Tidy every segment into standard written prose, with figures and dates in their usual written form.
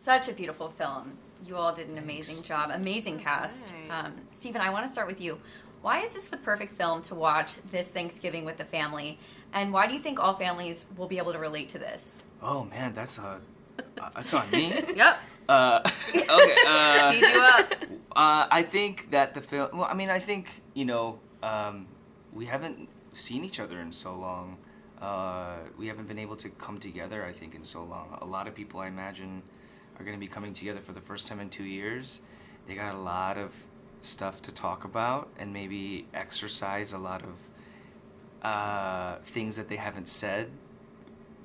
Such a beautiful film. You all did an amazing job. Amazing cast. Right. Stephen, I want to start with you. Why is this the perfect film to watch this Thanksgiving with the family? And why do you think all families will be able to relate to this? Oh man, that's on me. Yep. Okay. Teed you up. I think that the film. Well, I mean, I think we haven't seen each other in so long. We haven't been able to come together, I think, in so long. A lot of people, I imagine, are going to be coming together for the first time in 2 years. They got a lot of stuff to talk about and maybe exercise a lot of things that they haven't said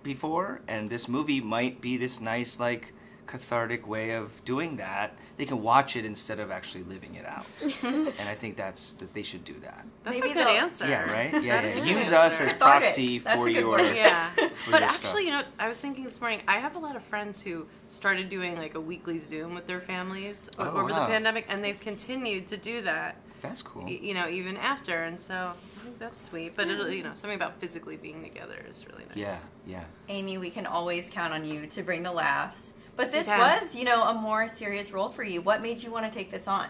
before. And this movie might be this nice, like, cathartic way of doing that. They can watch it instead of actually living it out. And I think that they should do that. That's Maybe a good answer. Yeah, right? That Yeah, is a yeah. good Use answer. us as proxy That's for a good your word. Yeah. for But your actually, stuff. I was thinking this morning, I have a lot of friends who started doing like a weekly Zoom with their families Oh, over the wow. pandemic, and they've continued to do that, That's cool. even after. And so I think that's sweet. But it'll, something about physically being together is really nice. Yeah, yeah. Amy, we can always count on you to bring the laughs. But this Yeah. was, a more serious role for you. What made you want to take this on?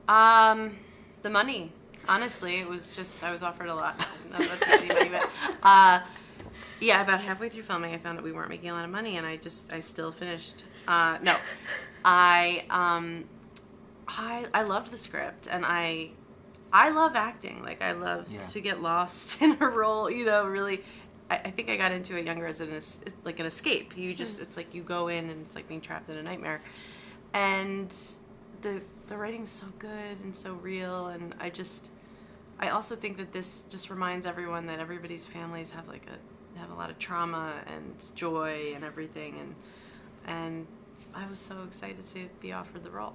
The money. Honestly, it was just, I was offered a lot. None of us got any money, but yeah, about halfway through filming, I found that we weren't making a lot of money, and I still finished. No, I loved the script, and I love acting. Like, I love to get lost in a role, really. I think I got into it younger as it's like an escape. You just, it's like you go in and it's like being trapped in a nightmare. And the writing's so good and so real, and I also think that this just reminds everyone that everybody's families have have a lot of trauma and joy and everything, and I was so excited to be offered the role.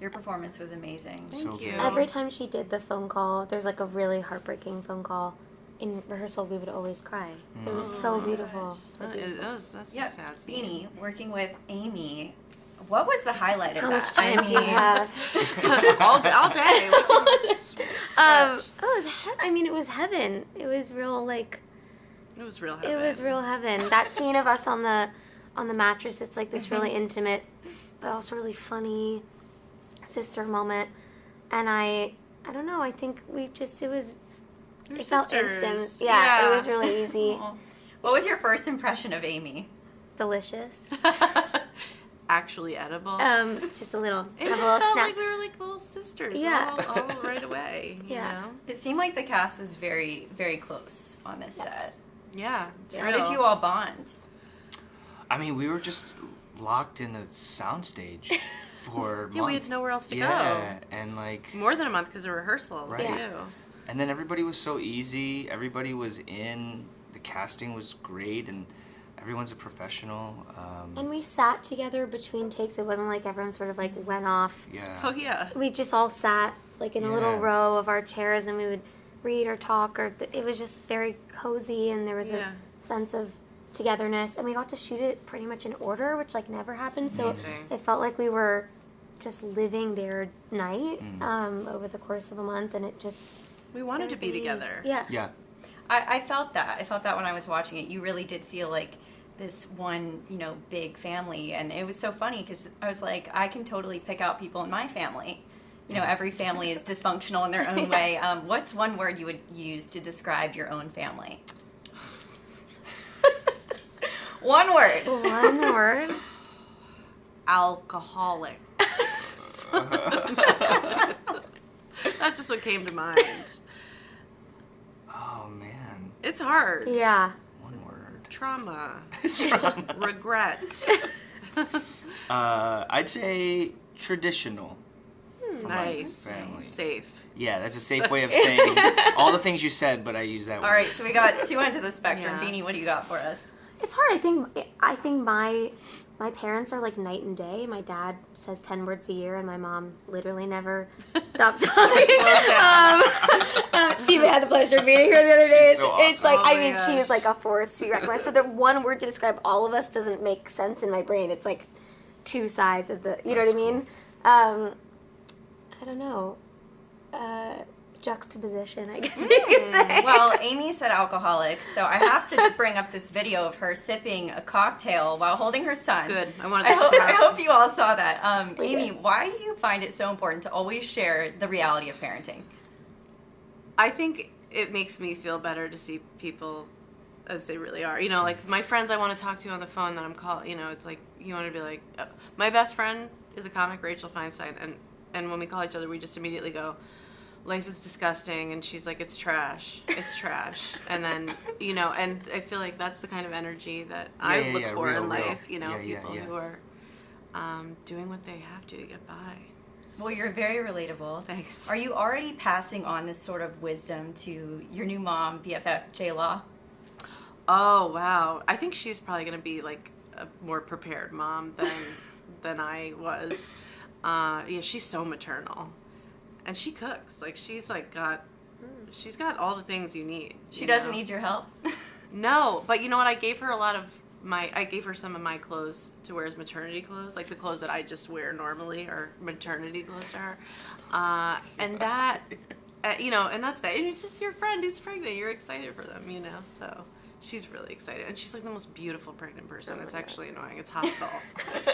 Your performance was amazing. Thank you. Every time she did the phone call, there's like a really heartbreaking phone call. In rehearsal, we would always cry. It was so beautiful. That's Yep. a sad scene. Beanie, working with Amy, what was the highlight of How that? much time do you have? all day. It was heaven. It was real, like, It was real heaven. it was real heaven. That scene of us on the mattress, it's like this really intimate, but also really funny sister moment. And I don't know, I think Your it felt sisters. instant. Yeah, it was really easy. Aw. What was your first impression of Amy? Delicious. Actually edible. Just a little, It have just a little felt snack. like we were like little sisters. Yeah. All right away. You Yeah. know? It seemed like the cast was very, very close on this set. Yeah. It's How real. did you all bond? I mean, we were just locked in a soundstage for a Yeah, month. we had nowhere else to Yeah, and like, More than a month because of rehearsals Right. too. and then everybody was so easy. Everybody was in. The casting was great, and everyone's a professional. And we sat together between takes. It wasn't like everyone sort of like went off. Yeah. Oh yeah. We just all sat like in a little Yeah. row of our chairs, and we would read or talk, or it was just very cozy, and there was Yeah. a sense of togetherness. And we got to shoot it pretty much in order, which like never happened. So Amazing. it felt like we were just living their night over the course of a month, and it just We wanted there to was be an ease. together. Yeah. Yeah. I felt that. I felt that when I was watching it. You really did feel like this one, big family. And it was so funny because I was like, I can totally pick out people in my family. Every family is dysfunctional in their own way. What's one word you would use to describe your own family? One word. One word. Alcoholic. That's just what came to mind. Oh man. It's hard. Yeah. One word. Trauma. Trauma. Regret. I'd say traditional. for my Nice. family. Safe. Yeah, that's a safe way of saying all the things you said, but I use that word. All right, so we got two ends of the spectrum. Yeah. Beanie, what do you got for us? It's hard. I think my parents are like night and day. My dad says 10 words a year, and my mom literally never stops talking. Stephen had the pleasure of meeting her the other day. She's so It's like, awesome. I Oh mean, my she is gosh. like a force to be reckoned with. So the one word to describe all of us doesn't make sense in my brain. It's like two sides of the, you know what I mean? I don't know. juxtaposition, I guess you could say. Well, Amy said alcoholics, so I have to bring up this video of her sipping a cocktail while holding her son. Good. I hope you all saw that. Amy, why do you find it so important to always share the reality of parenting? I think it makes me feel better to see people as they really are. You know, like my friends I want to talk to on the phone that I'm calling, you know, it's like you want to be like, my best friend is a comic, Rachel Feinstein, and when we call each other, we just immediately go, life is disgusting, and she's like, it's trash, and then, you know, and I feel like that's the kind of energy that I look for in life, you know, people who are doing what they have to get by. Well, you're very relatable. Thanks. Are you already passing on this sort of wisdom to your new mom, BFF, J-Law? Oh, wow. I think she's probably going to be like a more prepared mom than I was. Yeah, she's so maternal. And she cooks. Like, she's got all the things you need. She doesn't need your help? No, but you know what? I gave her some of my clothes to wear as maternity clothes, like the clothes that I just wear normally are maternity clothes to her. And that, you know, and that's that. And it's just your friend who's pregnant. You're excited for them, you know, so. She's really excited. And she's like the most beautiful pregnant person. It's actually annoying. It's hostile.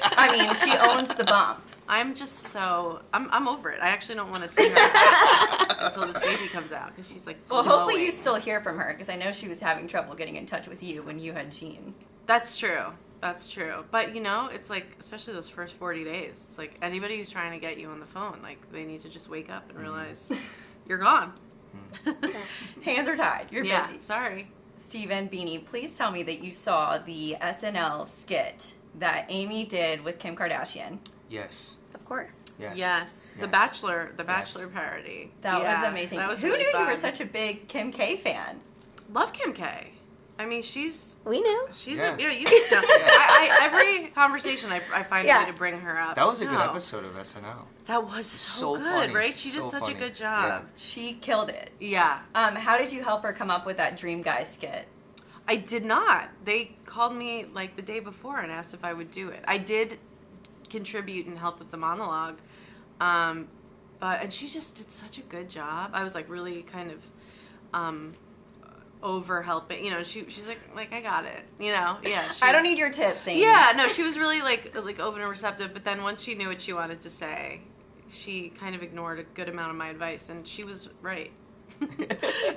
I mean, she owns the bump. I'm just so... I'm over it. I actually don't want to see her until this baby comes out because she's like glowing. Well, hopefully you still hear from her because I know she was having trouble getting in touch with you when you had Jean. That's true. But, you know, it's like, especially those first 40 days, it's like anybody who's trying to get you on the phone, like, they need to just wake up and realize you're gone. Hands are tied. You're busy. Yeah, sorry. Steven, Beanie, please tell me that you saw the SNL skit that Amy did with Kim Kardashian. Yes. Of course. Yes. The Bachelor parody. That was amazing. That was Who really knew fun. you were such a big Kim K fan? Love Kim K. I mean, We knew. you can tell. Every conversation I find a way to bring her up. That was a good episode of SNL. That was so good, funny. right? She did such a good job. Yeah. She killed it. Yeah. How did you help her come up with that Dream Guy skit? I did not. They called me like the day before and asked if I would do it. I did contribute and help with the monologue, and she just did such a good job. I was like really kind of over helping. You know, she's like I got it. You know, yeah. I don't need your tips, Amy. Yeah, no, she was really like open and receptive. But then once she knew what she wanted to say, she kind of ignored a good amount of my advice, and she was right.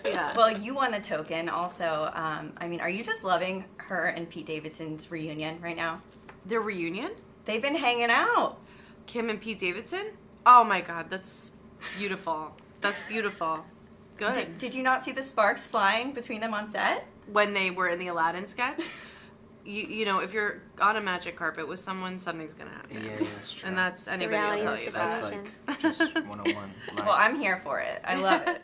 Yeah. Well, you won the token also. I mean, are you just loving her and Pete Davidson's reunion right now? Their reunion? They've been hanging out. Kim and Pete Davidson? Oh my God, that's beautiful. That's beautiful. Good. Did you not see the sparks flying between them on set? When they were in the Aladdin sketch? You know, if you're on a magic carpet with someone, something's going to happen. Yeah, that's true. And that's, anybody will tell you that. That's like just 101 life. Well, I'm here for it. I love it.